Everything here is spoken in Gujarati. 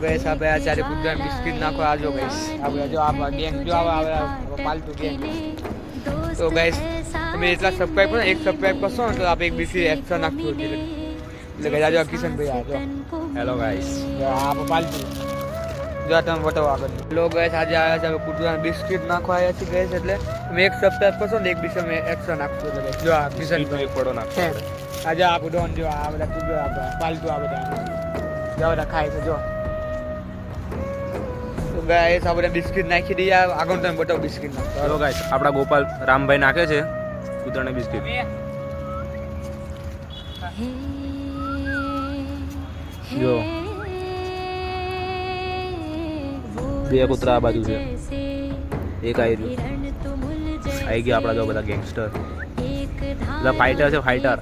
ગેસ આપણે અત્યારે કૂતરાને બિસ્કિટ નાખો આ જો ગેસ આપણે જો આ ગેંગ જો આવે પાલતુ ગેંગ તો ગેસ તમે એટલા સબસ્ક્રાઈબ કરો એક સબસ્ક્રાઈબ કરશો ને તો આપણે એક બિસ્કિટ એક્સ્ટ્રા નાખશું એટલે ગઈ આજે કિશનભાઈ આ જો હેલો ગાઈસ, આપણે પાલતુ જો તમે બતાવો આગળ લોકો ગેસ આજે આવ્યા છે કૂતરાને બિસ્કિટ નાખવા આવ્યા છે ગેસ એટલે તમે એક સબસ્ક્રાઈબ કરશો ને એક બિસ્કિટ અમે એક્સ્ટ્રા નાખશું એટલે જો આ કિશનભાઈ એક પડો નાખો. આજે આપણું ડોન જો આ બધા કૂતરા આપણે પાલતુ આ બધા જો બધા ખાય છે જો તો ગાઈસ આપણે બિસ્કિટ નાખી દઈએ આગળ તમે બતાવો બિસ્કિટ નાખો હેલો ગાઈસ, આપણા ગોપાલ રામભાઈ નાખે છે કૂતરાને બિસ્કિટ. જો બે કૂતરા આ બાજુ છે, એક આવી રહ્યું આવી ગયા આપણા જો બધા ગેંગસ્ટર, બધા ફાઈટર છે ફાઈટર.